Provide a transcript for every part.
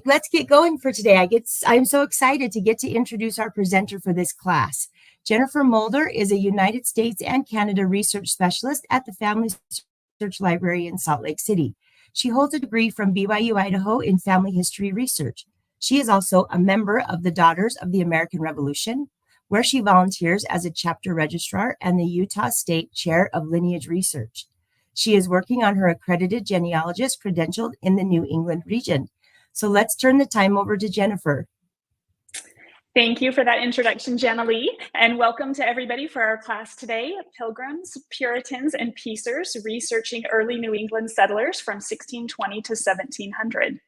let's get going for today. I'm so excited to get to introduce our presenter for this class. Jennifer Mulder is a United States and Canada research specialist at the Family Search Library in Salt Lake City. She holds a degree from BYU, Idaho in family history research. She is also a member of the Daughters of the American Revolution, where she volunteers as a chapter registrar and the Utah State Chair of Lineage Research. She is working on her accredited genealogist credentialed in the New England region. So let's turn the time over to Jennifer. Thank you for that introduction, Jenna Lee, and welcome to everybody for our class today, Pilgrims, Puritans, and Piecers, Researching Early New England Settlers from 1620 to 1700.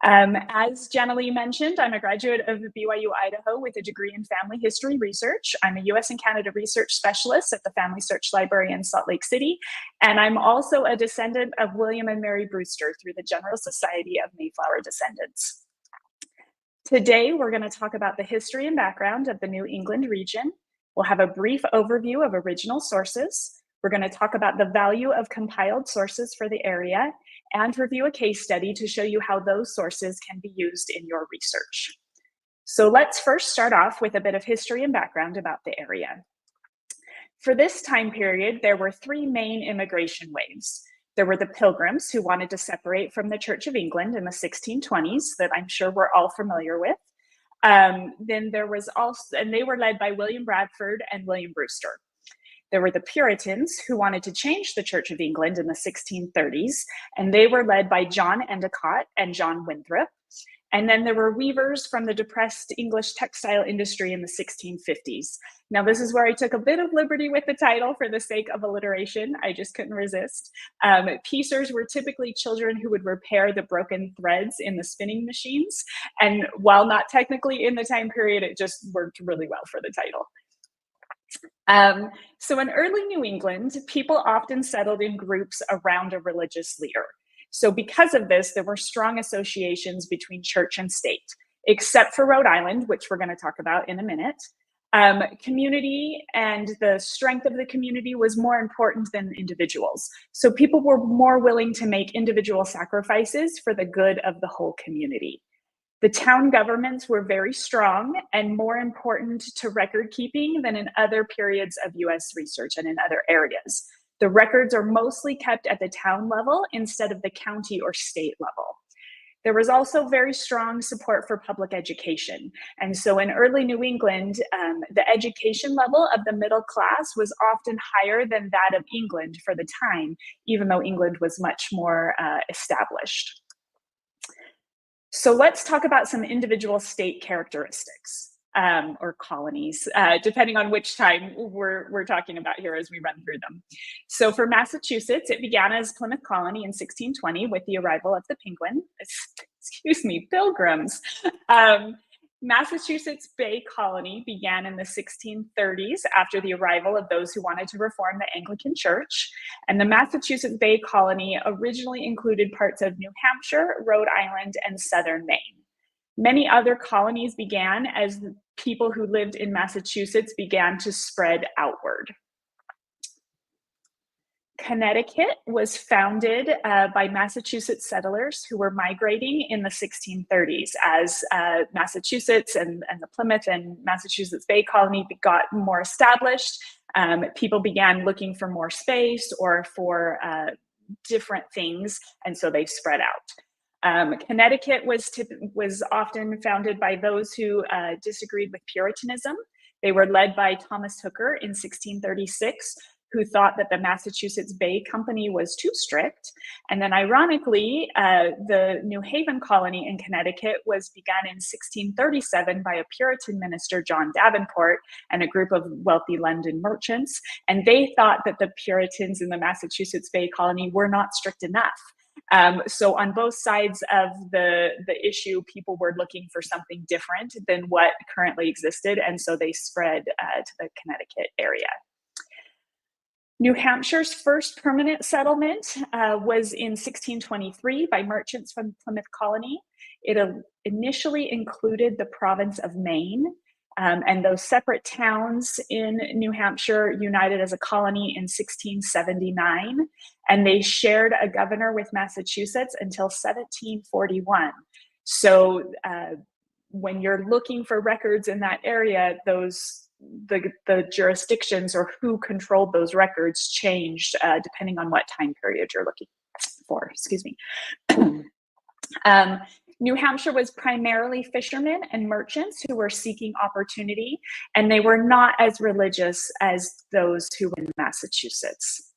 As Jenna Lee mentioned, I'm a graduate of BYU, Idaho with a degree in family history research. I'm a US and Canada research specialist at the Family Search Library in Salt Lake City, and I'm also a descendant of William and Mary Brewster through the General Society of Mayflower Descendants. Today, we're going to talk about the history and background of the New England region. We'll have a brief overview of original sources. We're going to talk about the value of compiled sources for the area and review a case study to show you how those sources can be used in your research. So let's first start off with a bit of history and background about the area. For this time period, there were three main immigration waves. There were the Pilgrims, who wanted to separate from the Church of England in the 1620s, that I'm sure we're all familiar with. Then there was also, and they were led by William Bradford and William Brewster. There were the Puritans, who wanted to change the Church of England in the 1630s, and they were led by John Endicott and John Winthrop. And then there were weavers from the depressed English textile industry in the 1650s. Now, this is where I took a bit of liberty with the title for the sake of alliteration. I just couldn't resist. Piecers were typically children who would repair the broken threads in the spinning machines. And while not technically in the time period, it just worked really well for the title. So in early New England, people often settled in groups around a religious leader. So because of this, there were strong associations between church and state, except for Rhode Island, which we're going to talk about in a minute. Community and the strength of the community was more important than individuals. So people were more willing to make individual sacrifices for the good of the whole community. The town governments were very strong and more important to record keeping than in other periods of US research and in other areas. The records are mostly kept at the town level instead of the county or state level. There was also very strong support for public education. And so in early New England, the education level of the middle class was often higher than that of England for the time, even though England was much more established. So let's talk about some individual state characteristics or colonies, depending on which time we're talking about here as we run through them. So for Massachusetts, it began as Plymouth Colony in 1620 with the arrival of the Pilgrims. Massachusetts Bay Colony began in the 1630s after the arrival of those who wanted to reform the Anglican Church. And the Massachusetts Bay Colony originally included parts of New Hampshire, Rhode Island, and southern Maine. Many other colonies began as the people who lived in Massachusetts began to spread outward. Connecticut was founded by Massachusetts settlers who were migrating in the 1630s as Massachusetts and the Plymouth and Massachusetts Bay Colony got more established. People began looking for more space or for different things, and so they spread out. Connecticut was often founded by those who disagreed with Puritanism. They were led by Thomas Hooker in 1636, who thought that the Massachusetts Bay Company was too strict. And then ironically, the New Haven colony in Connecticut was begun in 1637 by a Puritan minister, John Davenport, and a group of wealthy London merchants. And they thought that the Puritans in the Massachusetts Bay Colony were not strict enough. So on both sides of the issue, people were looking for something different than what currently existed. And so they spread to the Connecticut area. New Hampshire's first permanent settlement was in 1623 by merchants from Plymouth Colony. It initially included the province of Maine, and those separate towns in New Hampshire united as a colony in 1679, and they shared a governor with Massachusetts until 1741. So when you're looking for records in that area, the jurisdictions or who controlled those records changed depending on what time period you're looking for. Excuse me. New Hampshire was primarily fishermen and merchants who were seeking opportunity, and they were not as religious as those who were in Massachusetts.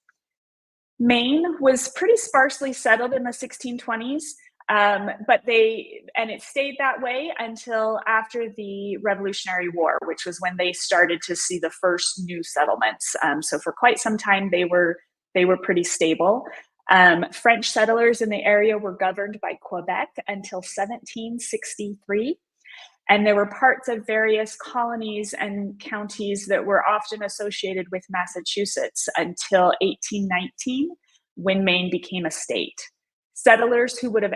Maine was pretty sparsely settled in the 1620s, but it stayed that way until after the Revolutionary War, which was when they started to see the first new settlements. So for quite some time, they were pretty stable. French settlers in the area were governed by Quebec until 1763. And there were parts of various colonies and counties that were often associated with Massachusetts until 1819, when Maine became a state. Settlers who would have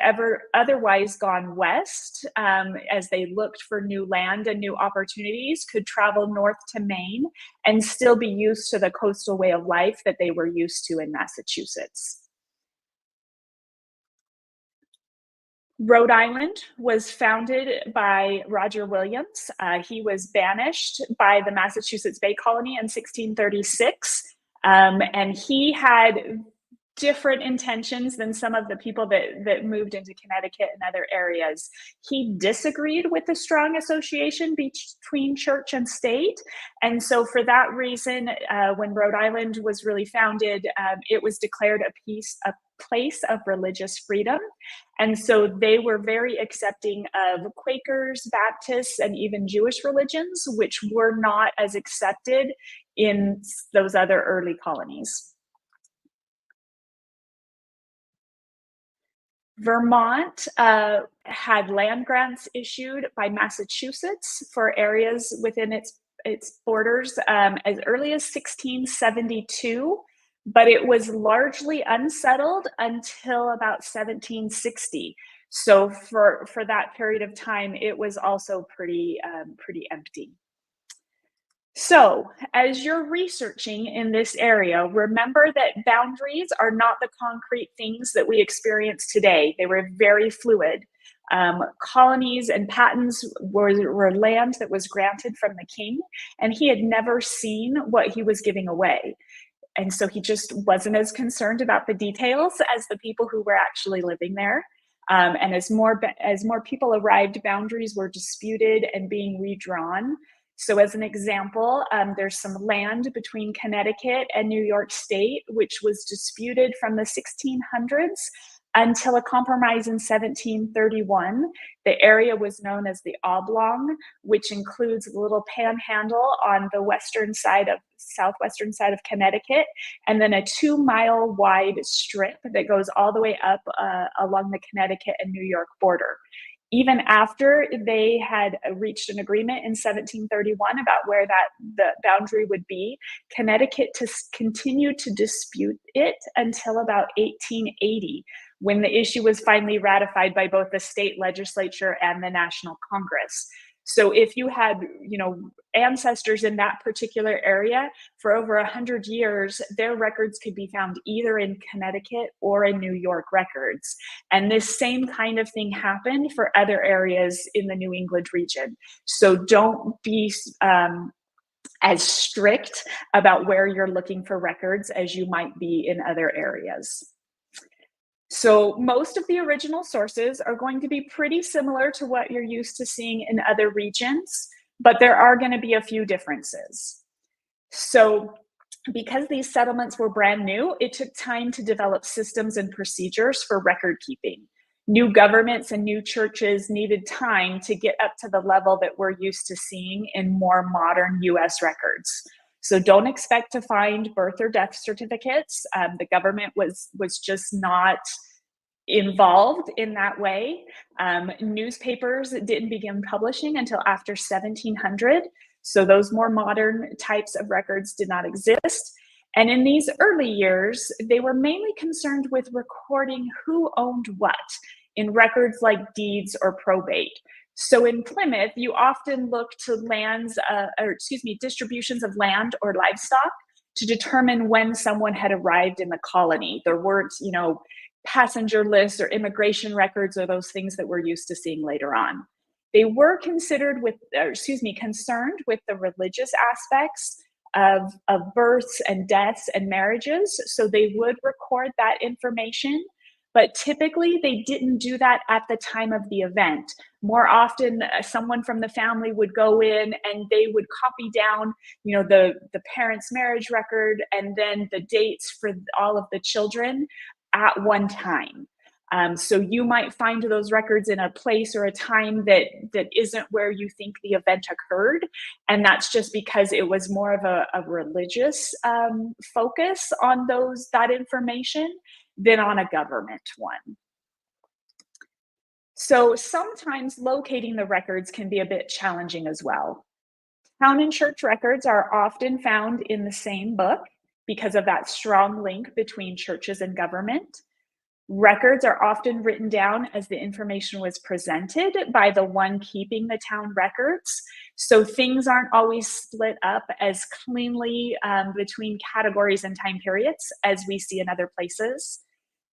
otherwise gone west as they looked for new land and new opportunities could travel north to Maine and still be used to the coastal way of life that they were used to in Massachusetts. Rhode Island was founded by Roger Williams. He was banished by the Massachusetts Bay Colony in 1636, and he had different intentions than some of the people that moved into Connecticut and other areas. He disagreed with the strong association between church and state. And so for that reason, when Rhode Island was really founded, it was declared a place of religious freedom. And so they were very accepting of Quakers, Baptists, and even Jewish religions, which were not as accepted in those other early colonies. Vermont had land grants issued by Massachusetts for areas within its borders as early as 1672, but it was largely unsettled until about 1760. So for that period of time, it was also pretty empty. So as you're researching in this area, remember that boundaries are not the concrete things that we experience today. They were very fluid. Colonies and patents were land that was granted from the king, and he had never seen what he was giving away. And so he just wasn't as concerned about the details as the people who were actually living there. And as more people arrived, boundaries were disputed and being redrawn. So as an example, there's some land between Connecticut and New York State, which was disputed from the 1600s until a compromise in 1731. The area was known as the Oblong, which includes a little panhandle on the southwestern side of Connecticut, and then a 2-mile wide strip that goes all the way up along the Connecticut and New York border. Even after they had reached an agreement in 1731 about where the boundary would be, Connecticut continued to dispute it until about 1880, when the issue was finally ratified by both the state legislature and the National Congress. So if you had, ancestors in that particular area for over 100 years, their records could be found either in Connecticut or in New York records. And this same kind of thing happened for other areas in the New England region. So don't be as strict about where you're looking for records as you might be in other areas. So most of the original sources are going to be pretty similar to what you're used to seeing in other regions, but there are going to be a few differences. So because these settlements were brand new, it took time to develop systems and procedures for record keeping. New governments and new churches needed time to get up to the level that we're used to seeing in more modern US records. So don't expect to find birth or death certificates. The government was just not involved in that way. Newspapers didn't begin publishing until after 1700. So those more modern types of records did not exist. And in these early years, they were mainly concerned with recording who owned what in records like deeds or probate. So in Plymouth, you often look to distributions of land or livestock to determine when someone had arrived in the colony. There weren't, passenger lists or immigration records or those things that we're used to seeing later on. They were concerned with the religious aspects of births and deaths and marriages, so they would record that information, but typically they didn't do that at the time of the event. More often, someone from the family would go in and they would copy down, the parents' marriage record and then the dates for all of the children at one time. So you might find those records in a place or a time that isn't where you think the event occurred. And that's just because it was more of a religious focus on that information than on a government one. So sometimes locating the records can be a bit challenging as well. Town and church records are often found in the same book because of that strong link between churches and government. Records are often written down as the information was presented by the one keeping the town records. So things aren't always split up as cleanly between categories and time periods as we see in other places.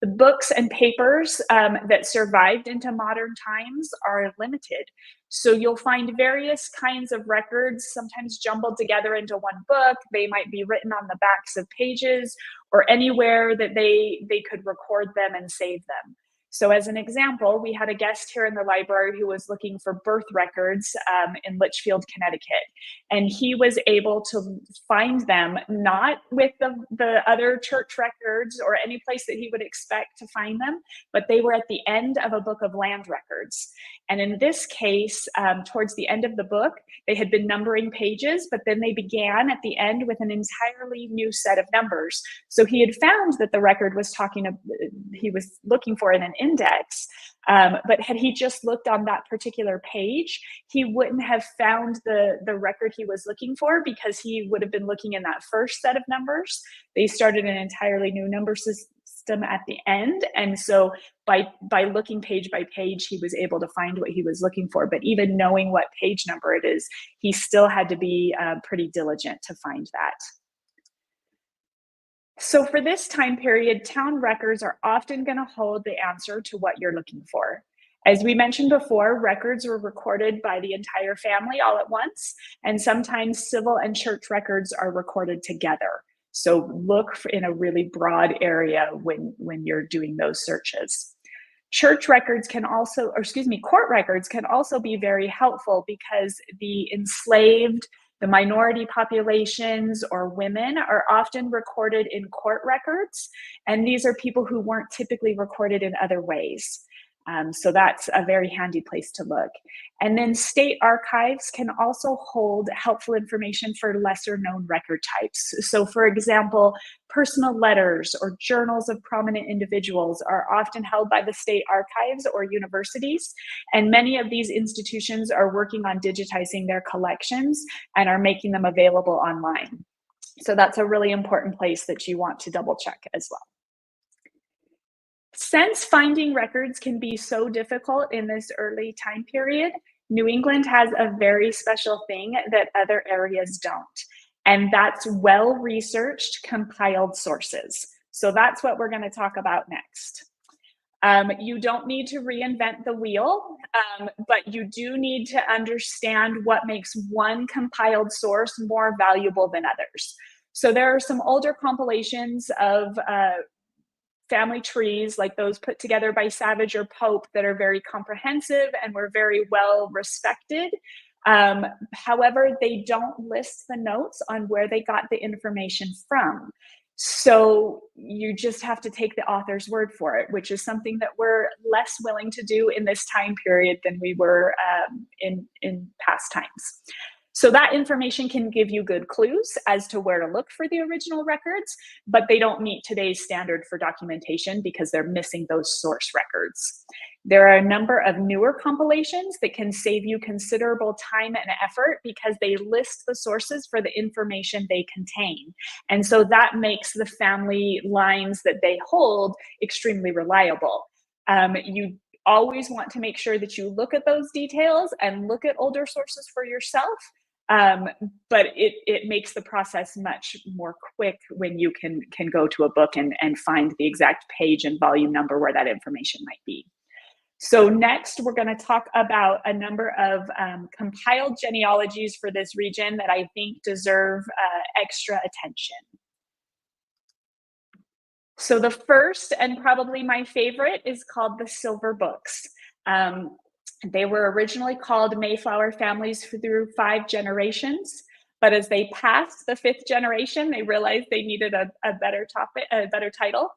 The books and papers that survived into modern times are limited. So you'll find various kinds of records, sometimes jumbled together into one book. They might be written on the backs of pages or anywhere that they could record them and save them. So as an example, we had a guest here in the library who was looking for birth records in Litchfield, Connecticut. And he was able to find them not with the other church records or any place that he would expect to find them, but they were at the end of a book of land records. And in this case, towards the end of the book, they had been numbering pages, but then they began at the end with an entirely new set of numbers. So he had found that the record he was looking for in an index, but had he just looked on that particular page, he wouldn't have found the record he was looking for because he would have been looking in that first set of numbers. They started an entirely new number system at the end. And so by looking page by page, he was able to find what he was looking for. But even knowing what page number it is, he still had to be pretty diligent to find that. So for this time period, town records are often going to hold the answer to what you're looking for. As we mentioned before, records were recorded by the entire family all at once, and sometimes civil and church records are recorded together. So look in a really broad area when you're doing those searches. Court records can also be very helpful because the enslaved, the minority populations or women are often recorded in court records, and these are people who weren't typically recorded in other ways. So that's a very handy place to look. And then state archives can also hold helpful information for lesser known record types. So for example, personal letters or journals of prominent individuals are often held by the state archives or universities. And many of these institutions are working on digitizing their collections and are making them available online. So that's a really important place that you want to double check as well. Since finding records can be so difficult in this early time period, New England has a very special thing that other areas don't, and that's well-researched, compiled sources. So that's what we're going to talk about next. You don't need to reinvent the wheel, but you do need to understand what makes one compiled source more valuable than others. So there are some older compilations of family trees like those put together by Savage or Pope that are very comprehensive and were very well respected. However, they don't list the notes on where they got the information from. So you just have to take the author's word for it, which is something that we're less willing to do in this time period than we were in past times. So that information can give you good clues as to where to look for the original records, but they don't meet today's standard for documentation because they're missing those source records. There are a number of newer compilations that can save you considerable time and effort because they list the sources for the information they contain. And so that makes the family lines that they hold extremely reliable. You always want to make sure that you look at those details and look at older sources for yourself. But it makes the process much more quick when you can go to a book and find the exact page and volume number where that information might be. So next, we're going to talk about a number of compiled genealogies for this region that I think deserve extra attention. So the first, and probably my favorite, is called the Silver Books. They were originally called Mayflower Families through 5 generations, but as they passed the 5th generation, they realized they needed a better title,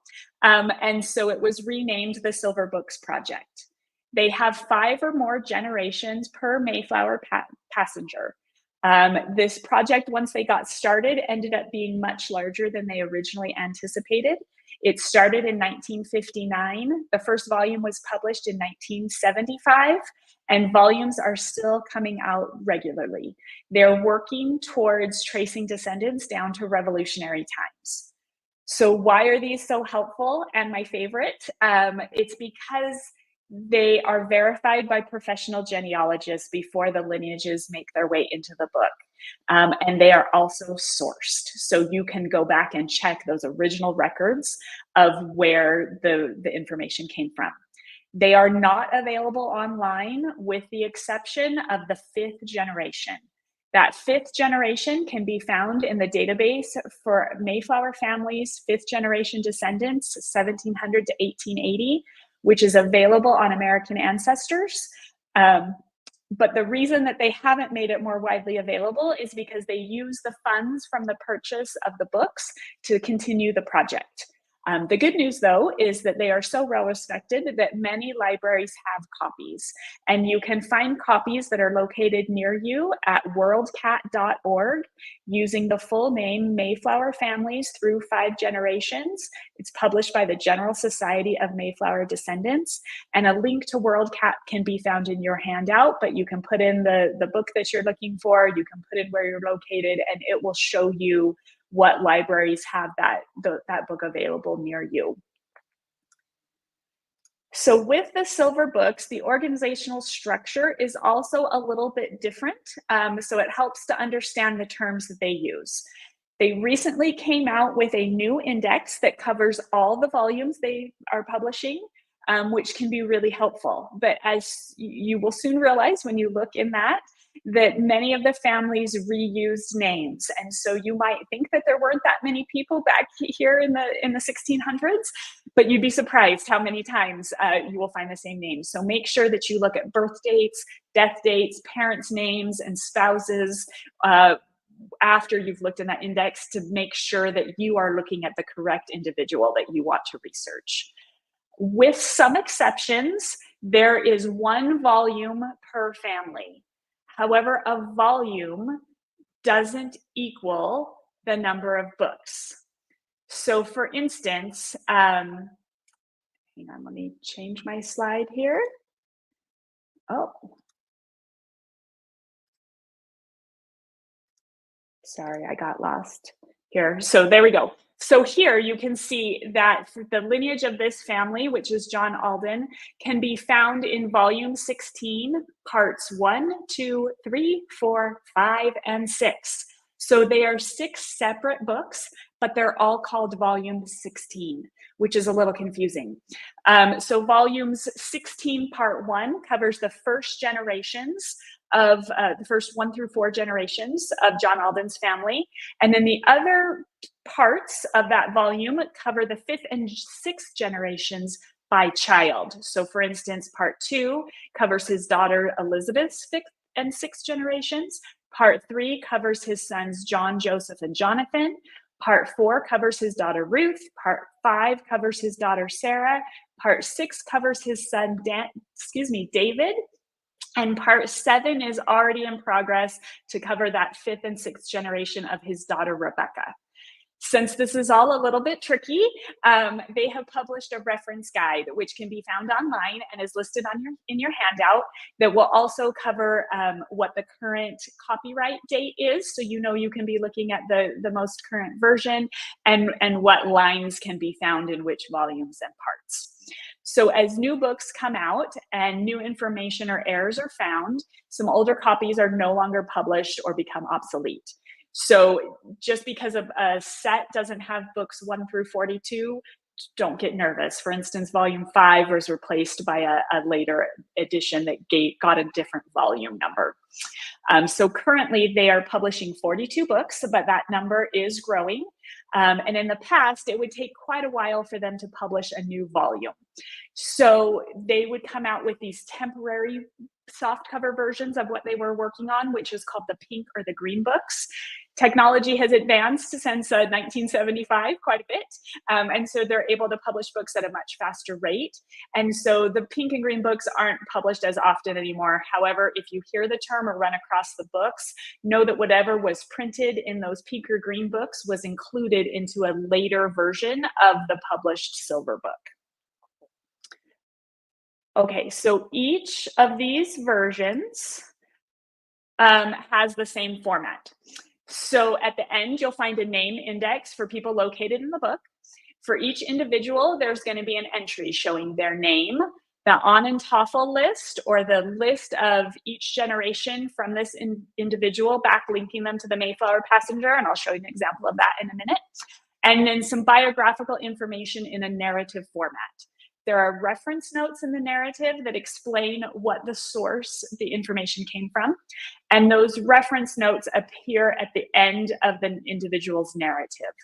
and so it was renamed the Silver Books Project. They have 5 or more generations per Mayflower passenger. This project, once they got started, ended up being much larger than they originally anticipated. It started in 1959. The first volume was published in 1975, and volumes are still coming out regularly. They're working towards tracing descendants down to Revolutionary times. So why are these so helpful and my favorite? It's because they are verified by professional genealogists before the lineages make their way into the book. And they are also sourced. So you can go back and check those original records of where the information came from. They are not available online with the exception of the 5th generation. That 5th generation can be found in the database for Mayflower families, 5th generation descendants, 1700 to 1880, which is available on American Ancestors. But the reason that they haven't made it more widely available is because they use the funds from the purchase of the books to continue the project. The good news, though, is that they are so well respected that many libraries have copies, and you can find copies that are located near you at worldcat.org using the full name Mayflower Families Through 5 Generations. It's published by the General Society of Mayflower Descendants, and a link to WorldCat can be found in your handout, but you can put in the book that you're looking for, you can put in where you're located, and it will show you what libraries have that book available near you. So with the Silver Books, the organizational structure is also a little bit different. So it helps to understand the terms that they use. They recently came out with a new index that covers all the volumes they are publishing, which can be really helpful. But as you will soon realize when you look in that many of the families reused names. And so you might think that there weren't that many people back here in the 1600s, but you'd be surprised how many times you will find the same names. So make sure that you look at birth dates, death dates, parents' names, and spouses after you've looked in that index to make sure that you are looking at the correct individual that you want to research. With some exceptions, there is 1 volume per family. However, a volume doesn't equal the number of books. So for instance, hang on, let me change my slide here. Oh, sorry, I got lost here. So there we go. So here you can see that the lineage of this family, which is John Alden, can be found in volume 16, parts 1, 2, 3, 4, 5, and 6. So they are 6 separate books, but they're all called volume 16, which is a little confusing. So volumes 16, part 1 covers the first generations of the first 1 through 4 generations of John Alden's family. And then the other parts of that volume cover the 5th and 6th generations by child. So for instance, part 2 covers his daughter Elizabeth's 5th and 6th generations. Part 3 covers his sons John, Joseph, and Jonathan. Part 4 covers his daughter Ruth. Part 5 covers his daughter Sarah. Part 6 covers his son David. And part 7 is already in progress to cover that 5th and 6th generation of his daughter Rebecca. Since this is all a little bit tricky, they have published a reference guide, which can be found online and is listed in your handout, that will also cover what the current copyright date is. So you know you can be looking at the most current version and what lines can be found in which volumes and parts. So as new books come out and new information or errors are found, some older copies are no longer published or become obsolete. So just because a set doesn't have books 1 through 42, don't get nervous. For instance, volume 5 was replaced by a later edition that got a different volume number. So currently they are publishing 42 books, but that number is growing. And in the past, it would take quite a while for them to publish a new volume. So they would come out with these temporary softcover versions of what they were working on, which is called the pink or the green books. Technology has advanced since 1975 quite a bit. And so they're able to publish books at a much faster rate. And so the pink and green books aren't published as often anymore. However, if you hear the term or run across the books, know that whatever was printed in those pink or green books was included into a later version of the published silver book. Okay, so each of these versions has the same format. So at the end, you'll find a name index for people located in the book. For each individual, there's going to be an entry showing their name, the Onondaga list, or the list of each generation from this individual, backlinking them to the Mayflower passenger, and I'll show you an example of that in a minute. And then some biographical information in a narrative format. There are reference notes in the narrative that explain what the source the information came from. And those reference notes appear at the end of the individual's narrative.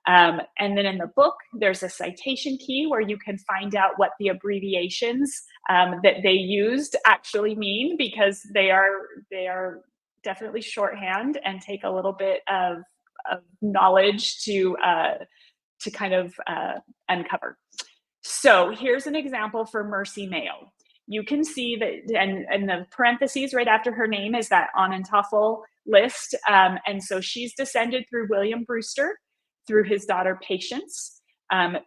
And then in the book, there's a citation key where you can find out what the abbreviations that they used actually mean, because they are definitely shorthand and take a little bit of knowledge to kind of uncover. So here's an example for Mercy Mayo. You can see that, and the parentheses right after her name is that Onondaga list. And so she's descended through William Brewster, through his daughter Patience.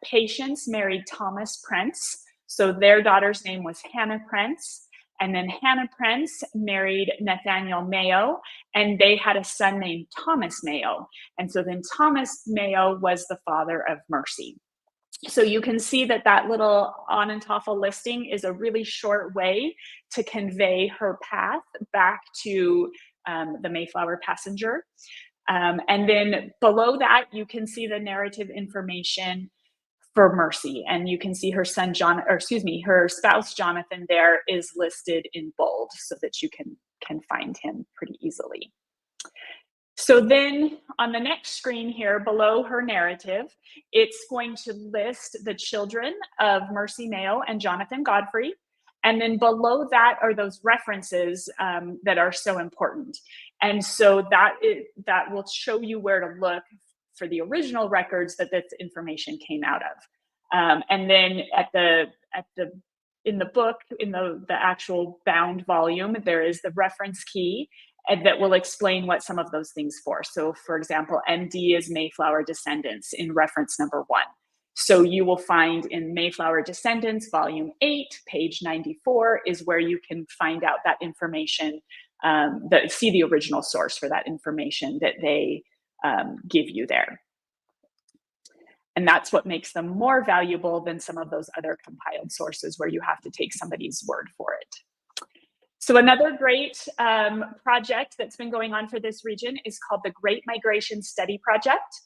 Patience married Thomas Prence. So their daughter's name was Hannah Prence. And then Hannah Prence married Nathaniel Mayo, and they had a son named Thomas Mayo. And so then Thomas Mayo was the father of Mercy. So you can see that that little Onondaga listing is a really short way to convey her path back to the Mayflower passenger. And then below that, you can see the narrative information for Mercy, and you can see her son her spouse Jonathan there is listed in bold so that you can find him pretty easily. So then on the next screen here below her narrative, it's going to list the children of Mercy Mayo and Jonathan Godfrey. And then below that are those references that are so important. And so that will show you where to look for the original records that this information came out of. And then in the book, in the actual bound volume, there is the reference key that will explain what some of those things for. So for example, MD is Mayflower Descendants in reference number 1. So you will find in Mayflower Descendants, volume 8, page 94 is where you can find out that information, see the original source for that information that they give you there. And that's what makes them more valuable than some of those other compiled sources where you have to take somebody's word for it. So another great project that's been going on for this region is called the Great Migration Study Project.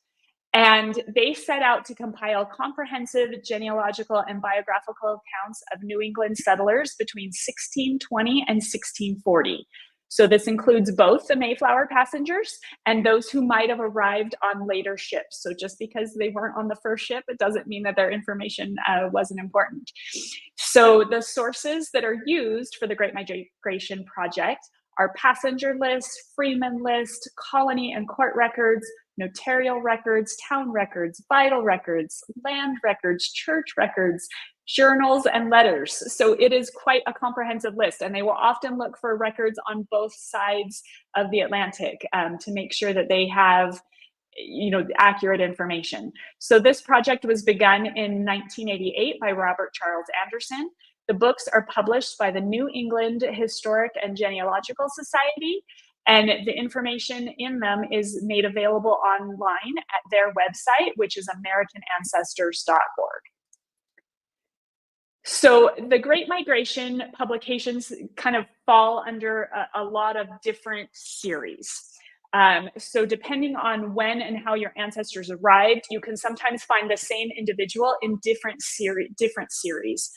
And they set out to compile comprehensive genealogical and biographical accounts of New England settlers between 1620 and 1640. So this includes both the Mayflower passengers and those who might have arrived on later ships. So just because they weren't on the first ship, it doesn't mean that their information wasn't important. So the sources that are used for the Great Migration Project are passenger lists, freeman list, colony and court records, notarial records, town records, vital records, land records, church records, journals, and letters. So it is quite a comprehensive list, and they will often look for records on both sides of the Atlantic to make sure that they have accurate information. So this project was begun in 1988 by Robert Charles Anderson. The books are published by the New England Historic and Genealogical Society, and the information in them is made available online at their website, which is AmericanAncestors.org. So the Great Migration publications kind of fall under a lot of different series. So depending on when and how your ancestors arrived, you can sometimes find the same individual in different series,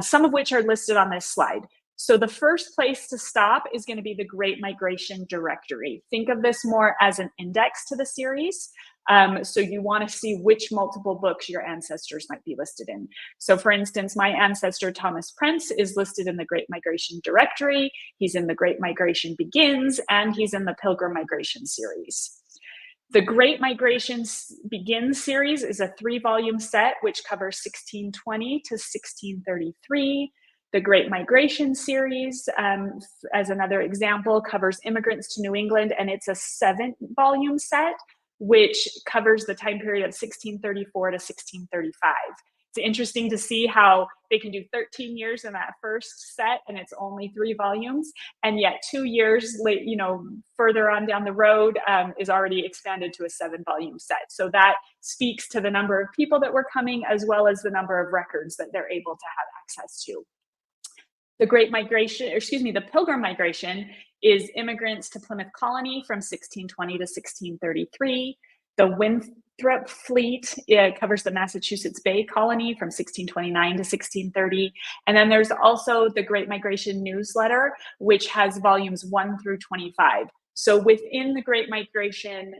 some of which are listed on this slide. So the first place to stop is going to be the Great Migration Directory. Think of this more as an index to the series. So you want to see which multiple books your ancestors might be listed in. So for instance, my ancestor Thomas Prince is listed in the Great Migration Directory. He's in the Great Migration Begins, and he's in the Pilgrim Migration series. The Great Migration Begins series is a 3-volume set which covers 1620 to 1633. The Great Migration series, as another example, covers immigrants to New England, and it's a 7-volume set which covers the time period of 1634 to 1635. It's interesting to see how they can do 13 years in that first set and it's only 3 volumes, and yet 2 years late, further on down the road is already expanded to a 7-volume set. So that speaks to the number of people that were coming, as well as the number of records that they're able to have access to. The the Pilgrim Migration is immigrants to Plymouth Colony from 1620 to 1633. The Winthrop Fleet covers the Massachusetts Bay Colony from 1629 to 1630. And then there's also the Great Migration Newsletter, which has volumes 1 through 25. So within the Great Migration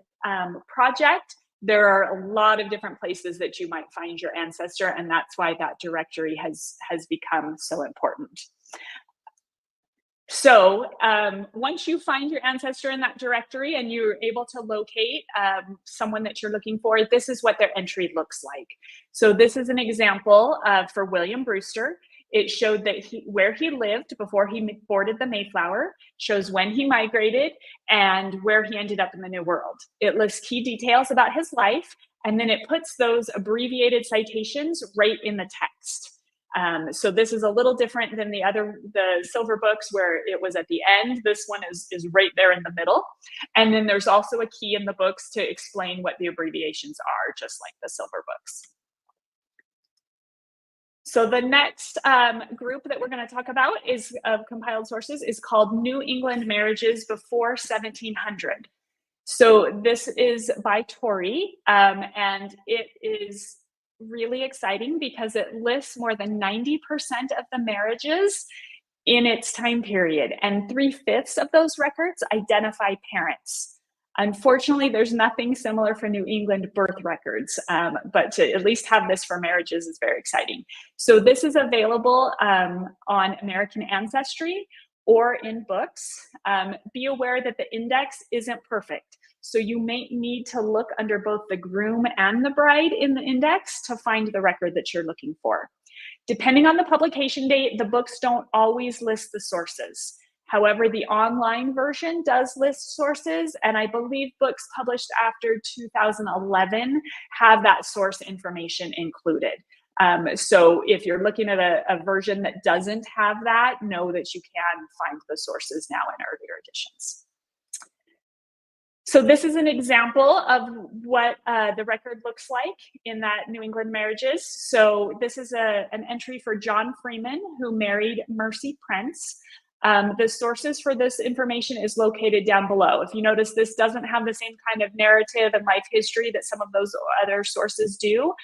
project, there are a lot of different places that you might find your ancestor, and that's why that directory has become so important. So once you find your ancestor in that directory and you're able to locate someone that you're looking for, this is what their entry looks like. So this is an example for William Brewster. It showed that where he lived before he boarded the Mayflower, shows when he migrated, and where he ended up in the New World. It lists key details about his life, and then it puts those abbreviated citations right in the text. So this is a little different than the silver books where it was at the end. This one is right there in the middle. And then there's also a key in the books to explain what the abbreviations are, just like the silver books. So the next group that we're going to talk about of compiled sources is called New England Marriages Before 1700. So this is by Torrey, and it is really exciting because it lists more than 90% of the marriages in its time period, and 3/5 of those records identify parents. Unfortunately, there's nothing similar for New England birth records, but to at least have this for marriages is very exciting. So this is available on American Ancestry or in books. Be aware that the index isn't perfect. So you may need to look under both the groom and the bride in the index to find the record that you're looking for. Depending on the publication date, the books don't always list the sources. However, the online version does list sources, and I believe books published after 2011 have that source information included. So if you're looking at a version that doesn't have that, know that you can find the sources now in earlier editions. So this is an example of what the record looks like in that New England Marriages. So this is an entry for John Freeman, who married Mercy Prince. The sources for this information is located down below. If you notice, this doesn't have the same kind of narrative and life history that some of those other sources do,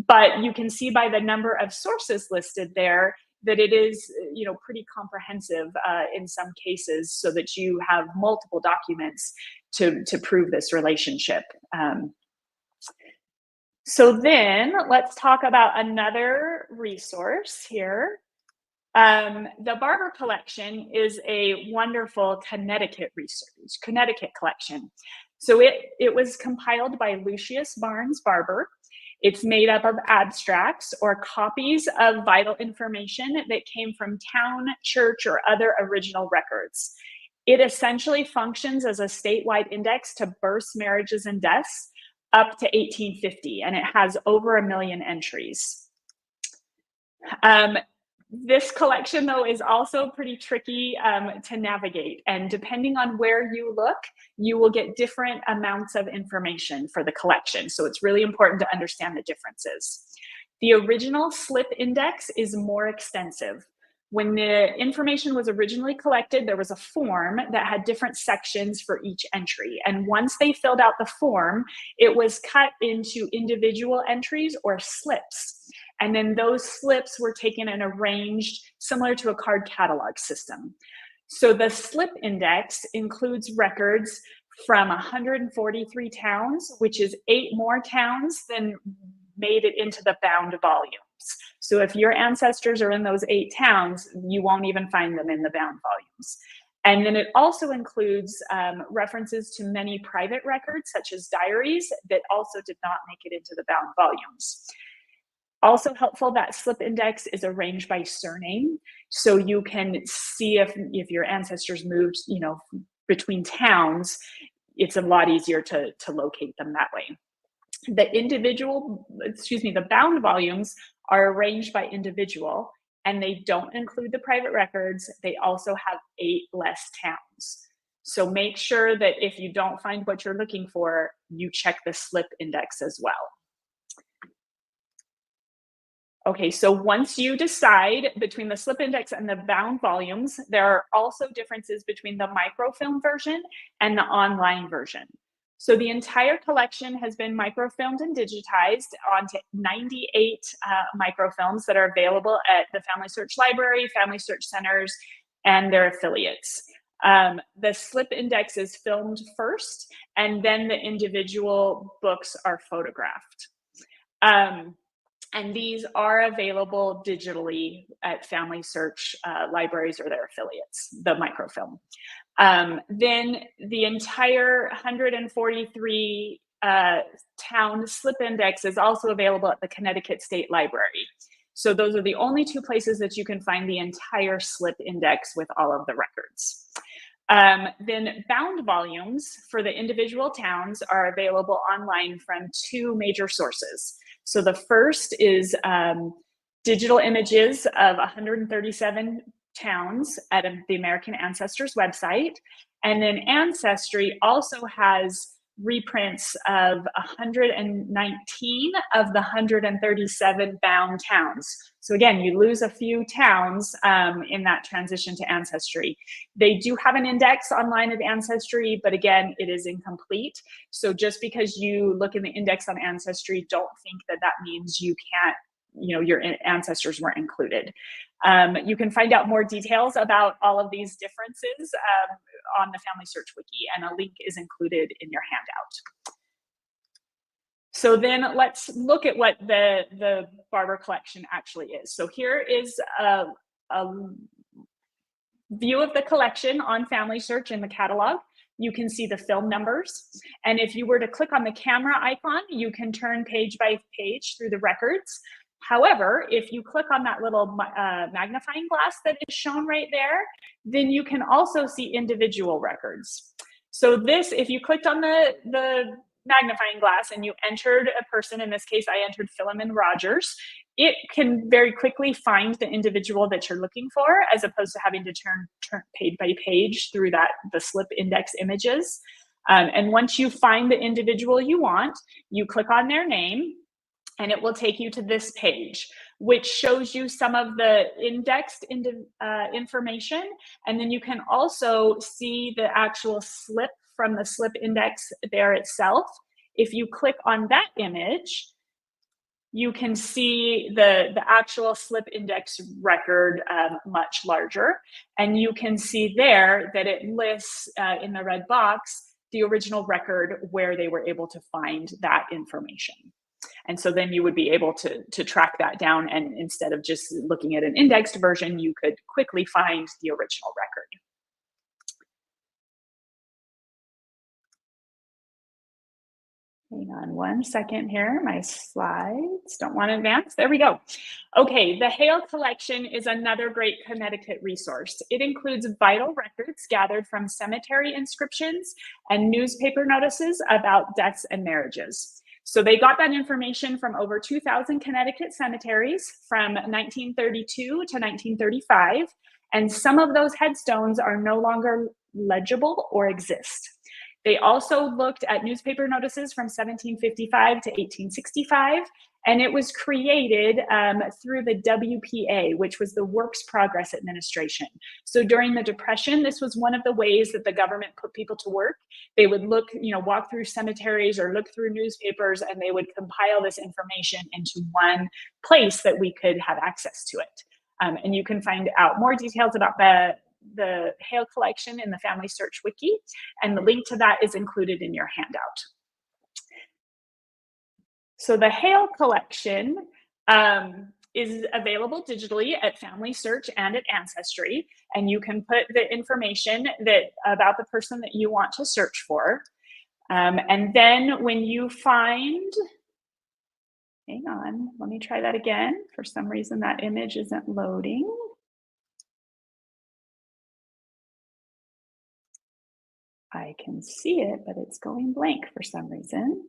but you can see by the number of sources listed there that it is, pretty comprehensive in some cases, so that you have multiple documents to prove this relationship. So then let's talk about another resource here. The Barbour collection is a wonderful Connecticut collection. So it was compiled by Lucius Barnes Barbour. It's made up of abstracts or copies of vital information that came from town, church, or other original records. It essentially functions as a statewide index to births, marriages, and deaths up to 1850, and it has over 1 million entries. This collection, though, is also pretty tricky to navigate, and depending on where you look, you will get different amounts of information for the collection. So it's really important to understand the differences. The original slip index is more extensive. When the information was originally collected, there was a form that had different sections for each entry. And once they filled out the form, it was cut into individual entries or slips. And then those slips were taken and arranged similar to a card catalog system. So the slip index includes records from 143 towns, which is 8 more towns than made it into the bound volumes. So if your ancestors are in those 8 towns, you won't even find them in the bound volumes. And then it also includes references to many private records, such as diaries, that also did not make it into the bound volumes. Also helpful, that slip index is arranged by surname, so you can see if your ancestors moved, between towns. It's a lot easier to locate them that way. The bound volumes are arranged by individual, and they don't include the private records. They also have 8 less towns. So make sure that if you don't find what you're looking for, you check the slip index as well. Okay, so once you decide between the slip index and the bound volumes, there are also differences between the microfilm version and the online version. So the entire collection has been microfilmed and digitized onto 98 microfilms that are available at the Family Search Library, Family Search Centers, and their affiliates. The slip index is filmed first, and then the individual books are photographed. And these are available digitally at Family Search libraries or their affiliates, the microfilm. Then the entire 143 town slip index is also available at the Connecticut State Library. So those are the only 2 places that you can find the entire slip index with all of the records. Then bound volumes for the individual towns are available online from 2 major sources. So the first is digital images of 137 towns at the American Ancestors website. And then Ancestry also has reprints of 119 of the 137 bound towns. So again, you lose a few towns in that transition to Ancestry. They do have an index online at Ancestry, but again, it is incomplete. So just because you look in the index on Ancestry, don't think that that means you can't, your ancestors weren't included. You can find out more details about all of these differences on the Family Search Wiki, and a link is included in your handout. So then let's look at what the Barbour collection actually is. So here is a view of the collection on Family Search in the catalog. You can see the film numbers. And if you were to click on the camera icon, you can turn page by page through the records. However, if you click on that little magnifying glass that is shown right there, then you can also see individual records. So this, if you clicked on the magnifying glass and you entered a person, in this case, I entered Philemon Rogers, it can very quickly find the individual that you're looking for, as opposed to having to turn page by page through the slip index images. And once you find the individual you want, you click on their name, and it will take you to this page, which shows you some of the indexed information. And then you can also see the actual slip from the slip index there itself. If you click on that image, you can see the actual slip index record much larger. And you can see there that it lists in the red box the original record where they were able to find that information. And so then you would be able to track that down, and instead of just looking at an indexed version, you could quickly find the original record. Hang on one second here, my slides don't want to advance. There we go. Okay, the Hale collection is another great Connecticut resource. It includes vital records gathered from cemetery inscriptions and newspaper notices about deaths and marriages. So they got that information from over 2,000 Connecticut cemeteries from 1932 to 1935, and some of those headstones are no longer legible or exist. They also looked at newspaper notices from 1755 to 1865, and it was created through the WPA, which was the Works Progress Administration. So during the Depression, this was one of the ways that the government put people to work. They would look, walk through cemeteries or look through newspapers, and they would compile this information into one place that we could have access to it. And you can find out more details about the Hale collection in the Family Search Wiki, and the link to that is included in your handout. So the Hale collection is available digitally at Family Search and at Ancestry, and you can put the information about the person that you want to search for. And then when you find, hang on, let me try that again. For some reason that image isn't loading. I can see it, but it's going blank for some reason.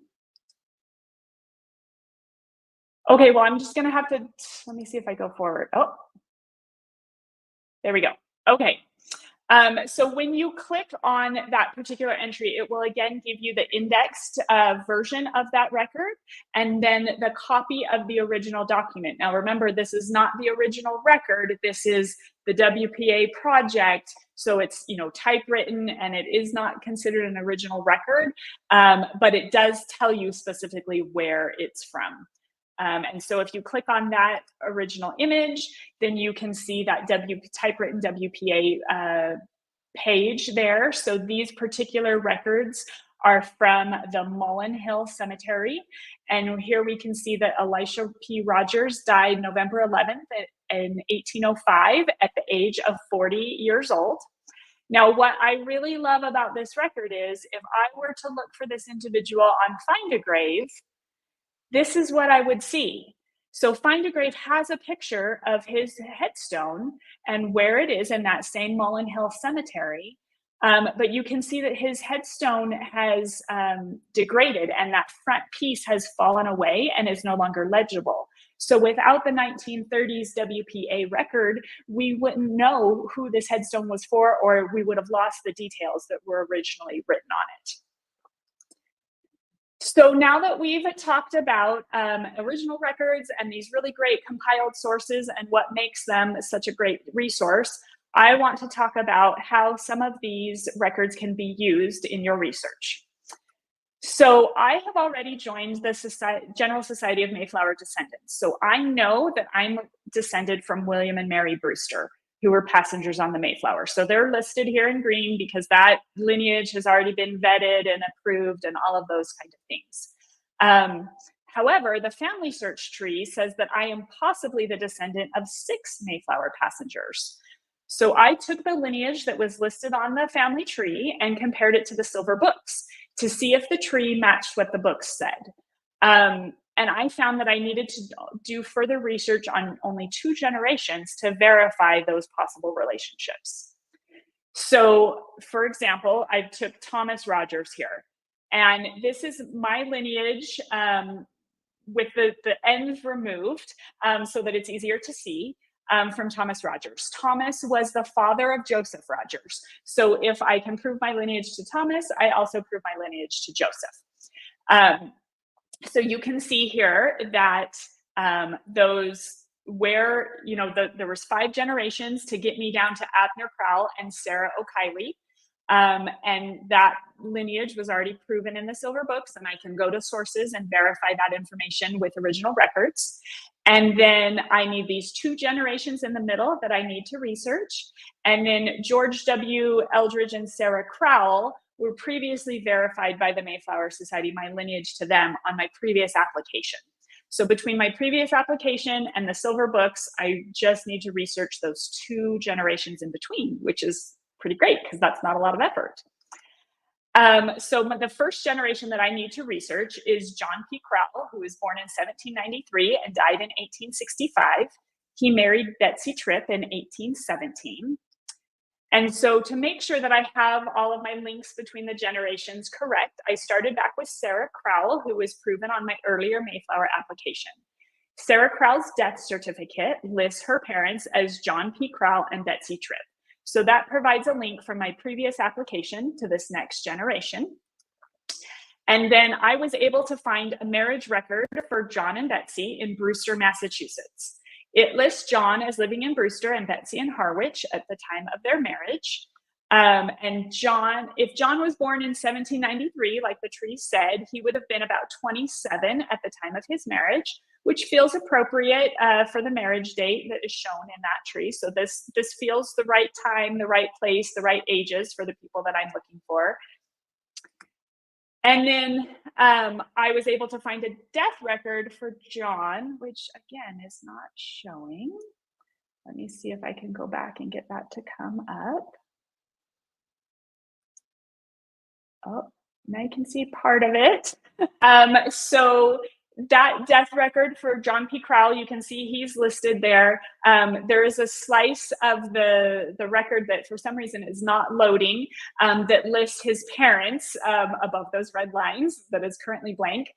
Okay, well, I'm just gonna have to, let me see if I go forward. Oh, there we go. Okay, so when you click on that particular entry, it will again give you the indexed version of that record and then the copy of the original document. Now remember, this is not the original record, this is the WPA project, so it's typewritten and it is not considered an original record, but it does tell you specifically where it's from. And so if you click on that original image, then you can see that typewritten WPA page there. So these particular records are from the Mullen Hill Cemetery. And here we can see that Elisha P. Rogers died November 11th in 1805 at the age of 40 years old. Now, what I really love about this record is if I were to look for this individual on Find a Grave, this is what I would see. So Find a Grave has a picture of his headstone and where it is in that same Mullen Hill Cemetery. But you can see that his headstone has degraded and that front piece has fallen away and is no longer legible. So without the 1930s WPA record, we wouldn't know who this headstone was for, or we would have lost the details that were originally written on it. So now that we've talked about original records and these really great compiled sources and what makes them such a great resource, I want to talk about how some of these records can be used in your research. So I have already joined the General Society of Mayflower Descendants. So I know that I'm descended from William and Mary Brewster, who were passengers on the Mayflower. So they're listed here in green because that lineage has already been vetted and approved and all of those kind of things. However, the family search tree says that I am possibly the descendant of 6 Mayflower passengers. So I took the lineage that was listed on the family tree and compared it to the silver books to see if the tree matched what the books said. And I found that I needed to do further research on only 2 generations to verify those possible relationships. So, for example, I took Thomas Rogers here, and this is my lineage with the ends removed so that it's easier to see from Thomas Rogers. Thomas was the father of Joseph Rogers. So if I can prove my lineage to Thomas, I also prove my lineage to Joseph. So you can see here that there was 5 generations to get me down to Abner Crowell and Sarah O'Kiley. And that lineage was already proven in the silver books, and I can go to sources and verify that information with original records. And then I need these 2 generations in the middle that I need to research. And then George W. Eldridge and Sarah Crowell were previously verified by the Mayflower Society, my lineage to them, on my previous application. So between my previous application and the silver books, I just need to research those 2 generations in between, which is pretty great because that's not a lot of effort. So the first generation that I need to research is John P. Crowell, who was born in 1793 and died in 1865. He married Betsy Tripp in 1817. And so to make sure that I have all of my links between the generations correct, I started back with Sarah Crowell, who was proven on my earlier Mayflower application. Sarah Crowell's death certificate lists her parents as John P. Crowell and Betsy Tripp. So that provides a link from my previous application to this next generation. And then I was able to find a marriage record for John and Betsy in Brewster, Massachusetts. It lists John as living in Brewster and Betsy in Harwich at the time of their marriage. And John, if John was born in 1793, like the tree said, he would have been about 27 at the time of his marriage, which feels appropriate for the marriage date that is shown in that tree. So this feels the right time, the right place, the right ages for the people that I'm looking for. And then I was able to find a death record for John, which again is not showing. Let me see if I can go back and get that to come up. Oh, now you can see part of it. So that death record for John P. Crowell, you can see he's listed there. There is a slice of the record that for some reason is not loading that lists his parents above those red lines that is currently blank.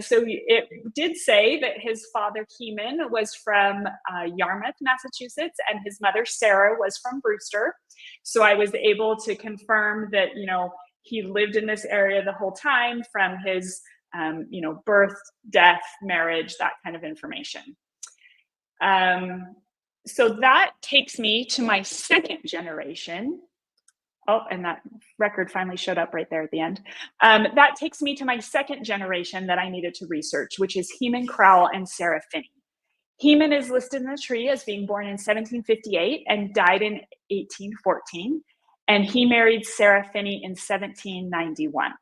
So it did say that his father, Heman, was from Yarmouth, Massachusetts, and his mother, Sarah, was from Brewster. So I was able to confirm that, he lived in this area the whole time from his birth, death, marriage, that kind of information. So that takes me to my second generation. Oh, and that record finally showed up right there at the end. That takes me to my second generation that I needed to research, which is Heman Crowell and Sarah Finney. Heman is listed in the tree as being born in 1758 and died in 1814. And he married Sarah Finney in 1791.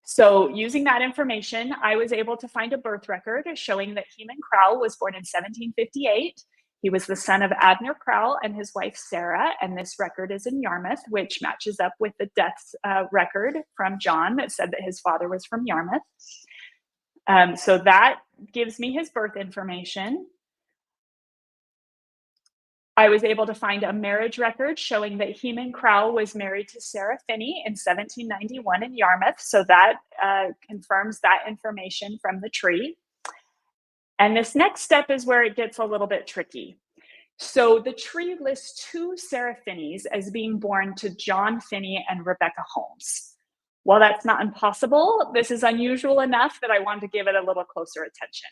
So using that information, I was able to find a birth record showing that Heman Crowell was born in 1758. He was the son of Abner Crowell and his wife, Sarah, and this record is in Yarmouth, which matches up with the death record from John that said that his father was from Yarmouth. So that gives me his birth information. I was able to find a marriage record showing that Heman Crowell was married to Sarah Finney in 1791 in Yarmouth. So that confirms that information from the tree. And this next step is where it gets a little bit tricky. So the tree lists two Sarah Finneys as being born to John Finney and Rebecca Holmes. While that's not impossible, this is unusual enough that I want to give it a little closer attention.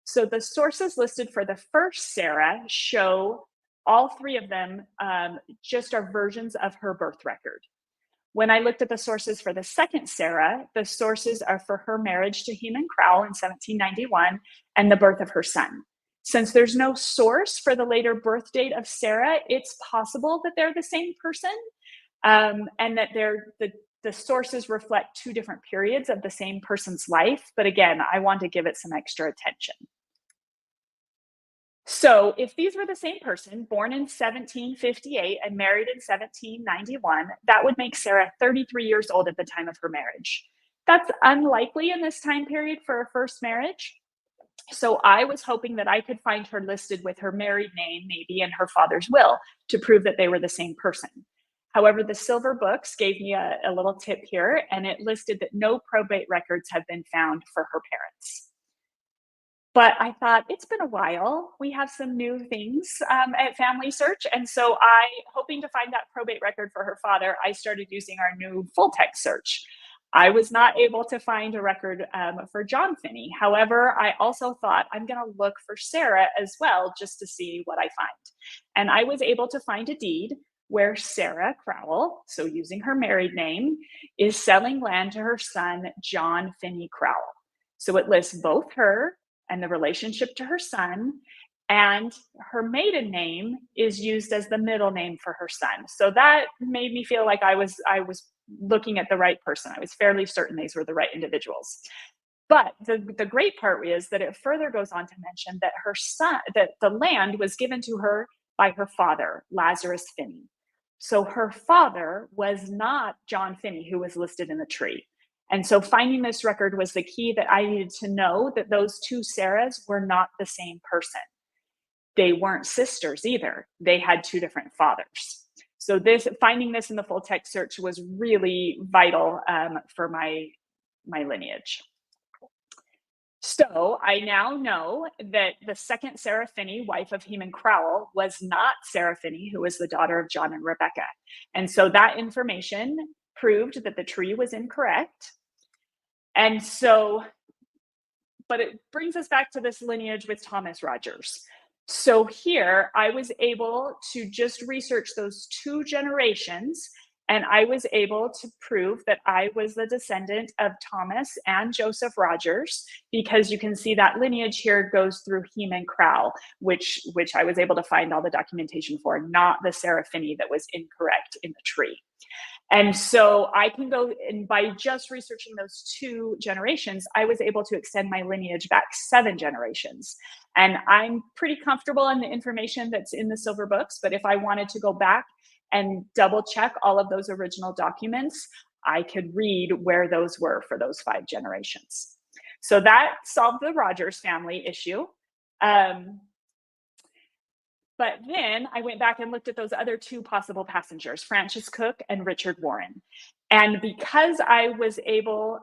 So the sources listed for the first Sarah show all three of them just are versions of her birth record. When I looked at the sources for the second Sarah, the sources are for her marriage to Heman Crowell in 1791 and the birth of her son. Since there's no source for the later birth date of Sarah, it's possible that they're the same person and that the sources reflect two different periods of the same person's life. But again, I want to give it some extra attention. So if these were the same person, born in 1758 and married in 1791, that would make Sarah 33 years old at the time of her marriage. That's unlikely in this time period for a first marriage. So I was hoping that I could find her listed with her married name, maybe in her father's will, to prove that they were the same person. However, the Silver Books gave me a little tip here, and it listed that no probate records have been found for her parents. But I thought, it's been a while. We have some new things at Family Search. And so hoping to find that probate record for her father, I started using our new full text search. I was not able to find a record for John Finney. However, I also thought I'm going to look for Sarah as well, just to see what I find. And I was able to find a deed where Sarah Crowell, so using her married name, is selling land to her son, John Finney Crowell. So it lists both her and the relationship to her son, and her maiden name is used as the middle name for her son. So that made me feel like I was looking at the right person. I was fairly certain these were the right individuals. But the great part is that it further goes on to mention that her son, that the land was given to her by her father, Lazarus Finney. So her father was not John Finney, who was listed in the tree. And so finding this record was the key that I needed to know that those two Sarahs were not the same person. They weren't sisters either. They had two different fathers. So finding this in the full text search was really vital for my lineage. So I now know that the second Sarah Finney, wife of Heman Crowell, was not Sarah Finney, who was the daughter of John and Rebecca. And so that information proved that the tree was incorrect. And so, but it brings us back to this lineage with Thomas Rogers. So here I was able to just research those 2 generations, and I was able to prove that I was the descendant of Thomas and Joseph Rogers, because you can see that lineage here goes through Heman Crowell, which I was able to find all the documentation for, not the Sarah Finney that was incorrect in the tree. And so I can go, and by just researching those 2 generations, I was able to extend my lineage back 7 generations. And I'm pretty comfortable in the information that's in the silver books, but if I wanted to go back and double check all of those original documents, I could read where those were for those 5 generations. So that solved the Rogers family issue. But then I went back and looked at those other 2 possible passengers, Francis Cook and Richard Warren. And because I was able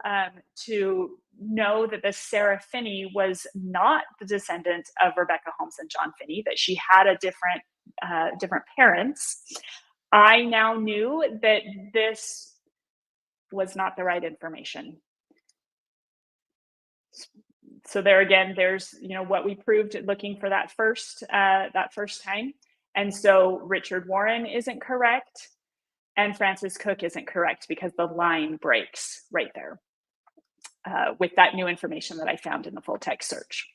to know that this Sarah Finney was not the descendant of Rebecca Holmes and John Finney, that she had a different parents, I now knew that this was not the right information. So there again, there's, what we proved looking for that first time. And so Richard Warren isn't correct, and Francis Cook isn't correct, because the line breaks right there with that new information that I found in the full text search.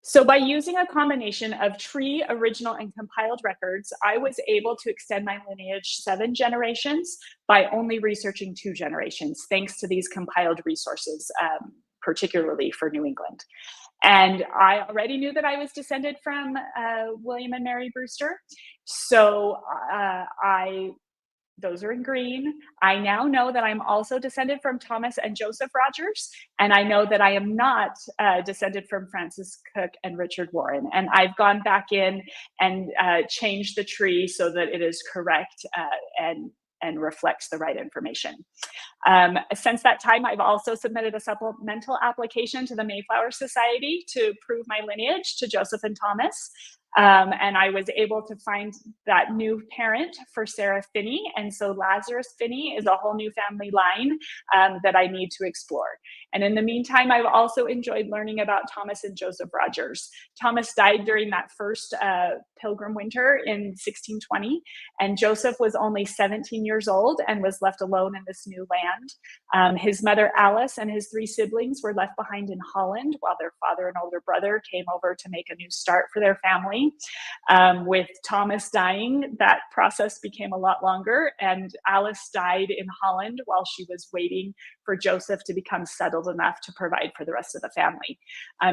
So by using a combination of tree, original, and compiled records, I was able to extend my lineage 7 generations by only researching 2 generations, thanks to these compiled resources, particularly for New England. And I already knew that I was descended from William and Mary Brewster. So those are in green. I now know that I'm also descended from Thomas and Joseph Rogers, and I know that I am not descended from Francis Cook and Richard Warren. And I've gone back in and changed the tree so that it is correct and reflects the right information. Since that time, I've also submitted a supplemental application to the Mayflower Society to prove my lineage to Joseph and Thomas. And I was able to find that new parent for Sarah Finney. And so Lazarus Finney is a whole new family line that I need to explore. And in the meantime, I've also enjoyed learning about Thomas and Joseph Rogers. Thomas died during that first Pilgrim winter in 1620, and Joseph was only 17 years old and was left alone in this new land. His mother Alice and his 3 siblings were left behind in Holland, while their father and older brother came over to make a new start for their family. With Thomas dying, that process became a lot longer, and Alice died in Holland while she was waiting for Joseph to become settled enough to provide for the rest of the family.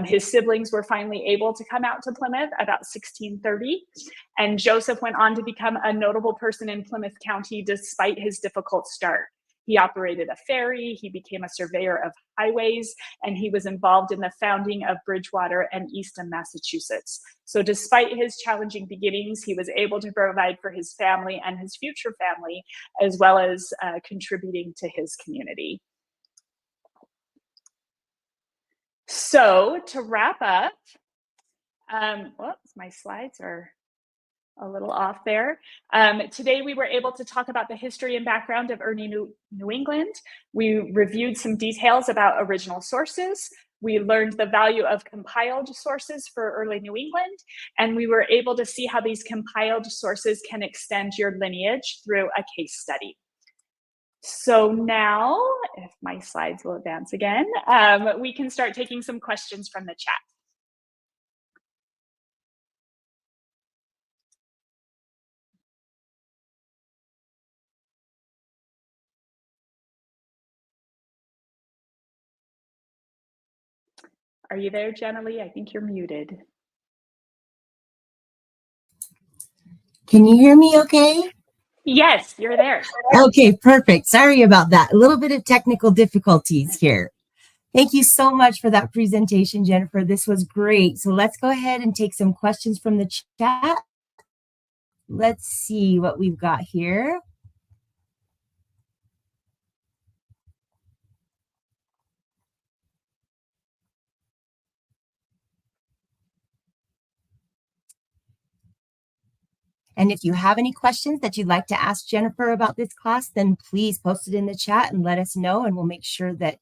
His siblings were finally able to come out to Plymouth about 1630, and Joseph went on to become a notable person in Plymouth County despite his difficult start. He operated a ferry, he became a surveyor of highways, and he was involved in the founding of Bridgewater and Easton, Massachusetts. So despite his challenging beginnings, he was able to provide for his family and his future family, as well as contributing to his community. So to wrap up, whoops, my slides are a little off there. Today we were able to talk about the history and background of early New England. We reviewed some details about original sources. We learned the value of compiled sources for early New England, and we were able to see how these compiled sources can extend your lineage through a case study. So now, if my slides will advance again, we can start taking some questions from the chat. Are you there, Jenna Lee? I think you're muted. Can you hear me okay? Yes, you're there. Okay, perfect. Sorry about that. A little bit of technical difficulties here. Thank you so much for that presentation, Jennifer. This was great. So let's go ahead and take some questions from the chat. Let's see what we've got here. And if you have any questions that you'd like to ask Jennifer about this class, then please post it in the chat and let us know, and we'll make sure that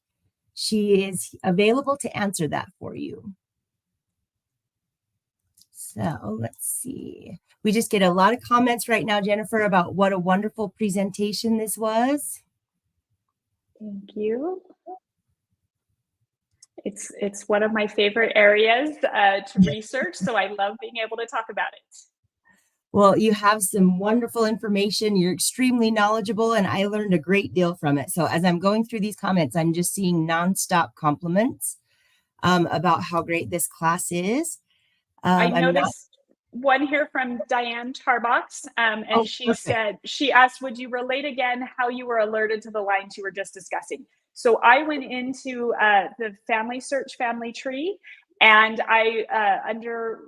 she is available to answer that for you. So let's see. We just get a lot of comments right now, Jennifer, about what a wonderful presentation this was. Thank you. It's one of my favorite areas to research, so I love being able to talk about it. Well, you have some wonderful information. You're extremely knowledgeable, and I learned a great deal from it. So as I'm going through these comments, I'm just seeing nonstop compliments about how great this class is. I noticed one here from Diane Tarbox, and she said, she asked, would you relate again how you were alerted to the lines you were just discussing? So I went into the Family Search family tree, and I, under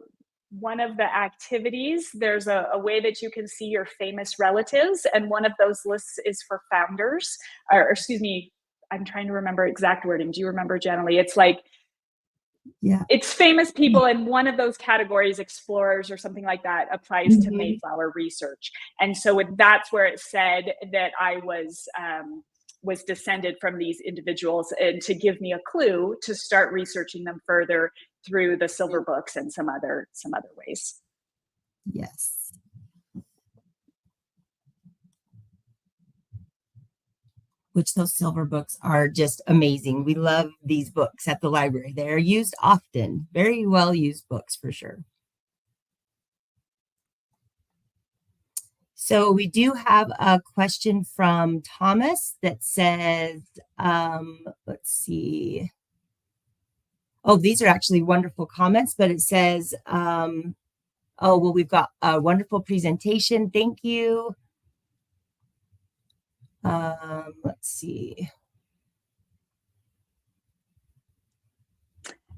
one of the activities, there's a way that you can see your famous relatives, and one of those lists is for founders, or excuse me, I'm trying to remember exact wording. Do you remember, Jenny? It's like, yeah, it's famous people, and one of those categories, explorers or something like that, applies to Mayflower research. And so that's where it said that I was descended from these individuals, and to give me a clue to start researching them further through the silver books and some other ways. Yes. Which those silver books are just amazing. We love these books at the library. They're used often, very well used books for sure. So we do have a question from Thomas that says, let's see. Oh, these are actually wonderful comments, but it says, oh, well, we've got a wonderful presentation. Thank you. Let's see.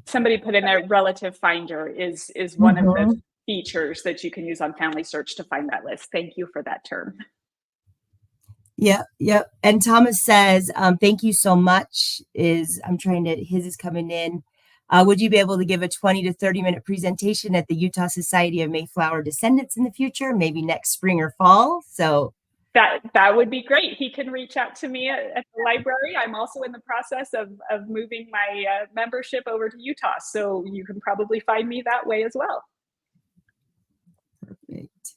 Somebody put in there, relative finder is one of the features that you can use on Family Search to find that list. Thank you for that term. Yep. And Thomas says, thank you so much. His is coming in. Would you be able to give a 20 to 30-minute presentation at the Utah Society of Mayflower Descendants in the future, maybe next spring or fall? So that would be great. He can reach out to me at the library. I'm also in the process of moving my membership over to Utah, so you can probably find me that way as well. Perfect.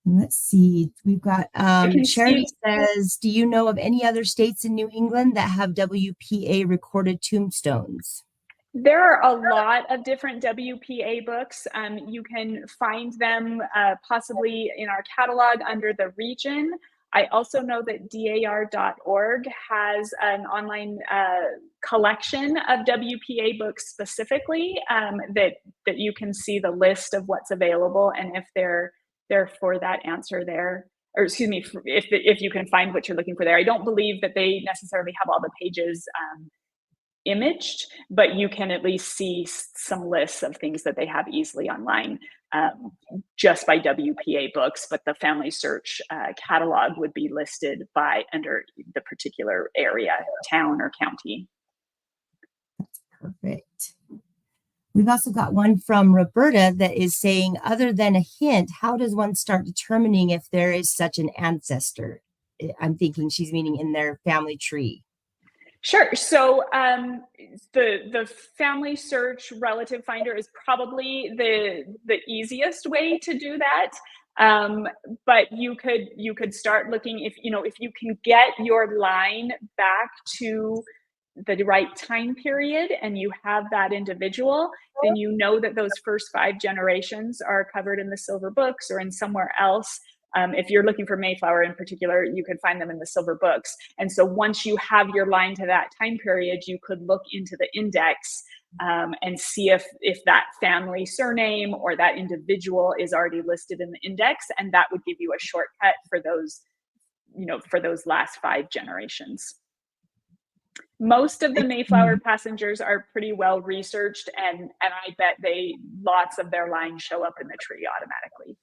Let's see. We've got Charity says, do you know of any other states in New England that have WPA recorded tombstones? There are a lot of different WPA books. You can find them possibly in our catalog under the region. I also know that dar.org has an online collection of WPA books specifically, that you can see the list of what's available, and if they're for that answer there, or excuse me, if you can find what you're looking for there. I don't believe that they necessarily have all the pages imaged, but you can at least see some lists of things that they have easily online, just by WPA books. But the Family Search catalog would be listed by under the particular area, town or county. That's perfect. We've also got one from Roberta that is saying, other than a hint, how does one start determining if there is such an ancestor? I'm thinking she's meaning in their family tree. Sure. So the Family Search relative finder is probably the easiest way to do that. But you could start looking, if you can get your line back to the right time period and you have that individual, then you know that those first 5 generations are covered in the silver books or in somewhere else. If you're looking for Mayflower in particular, you can find them in the silver books. And so once you have your line to that time period, you could look into the index and see if that family surname or that individual is already listed in the index, and that would give you a shortcut for those, for those last 5 generations. Most of the Mayflower passengers are pretty well researched, and I bet lots of their lines show up in the tree automatically.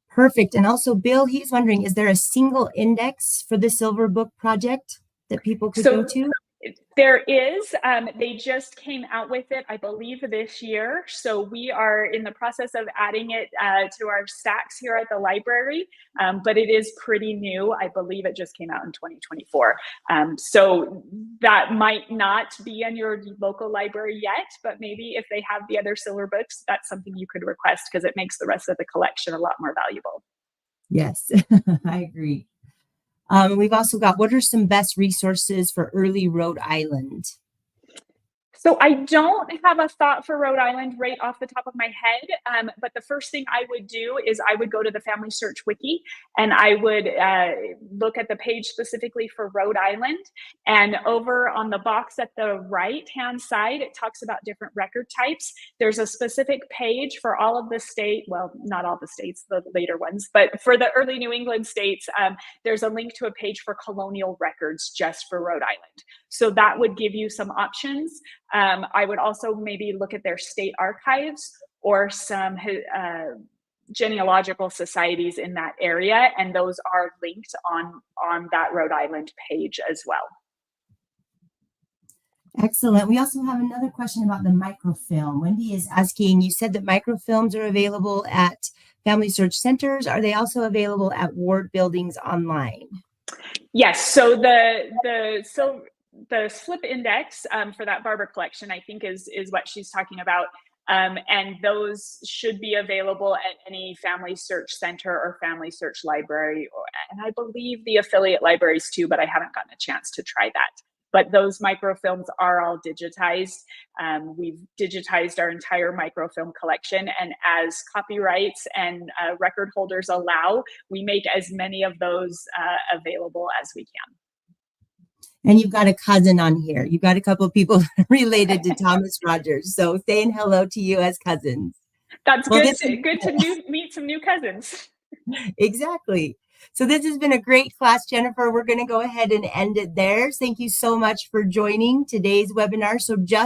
Perfect. And also, Bill, he's wondering, is there a single index for the Silver Book project that people could go to? There is. They just came out with it, I believe, this year. So we are in the process of adding it to our stacks here at the library, but it is pretty new. I believe it just came out in 2024. So that might not be in your local library yet, but maybe if they have the other Siller books, that's something you could request because it makes the rest of the collection a lot more valuable. Yes, I agree. We've also got, what are some best resources for early Rhode Island? So I don't have a thought for Rhode Island right off the top of my head, but the first thing I would do is I would go to the Family Search Wiki and I would look at the page specifically for Rhode Island. And over on the box at the right-hand side, it talks about different record types. There's a specific page for all of the state, well, not all the states, the later ones, but for the early New England states, there's a link to a page for colonial records just for Rhode Island. So that would give you some options. I would also maybe look at their state archives or some genealogical societies in that area, and those are linked on that Rhode Island page as well. Excellent. We also have another question about the microfilm. Wendy is asking, you said that microfilms are available at Family Search Centers. Are they also available at ward buildings online? Yes. So the slip index for that Barbour collection, I think is what she's talking about. And those should be available at any Family Search Center or Family Search Library, and I believe the affiliate libraries too, but I haven't gotten a chance to try that. But those microfilms are all digitized. We've digitized our entire microfilm collection, and as copyrights and record holders allow, we make as many of those available as we can. And you've got a cousin on here. You've got a couple of people related to Thomas Rogers. So saying hello to you as cousins. That's well, good to meet some new cousins. Exactly. So this has been a great class, Jennifer. We're going to go ahead and end it there. Thank you so much for joining today's webinar. So just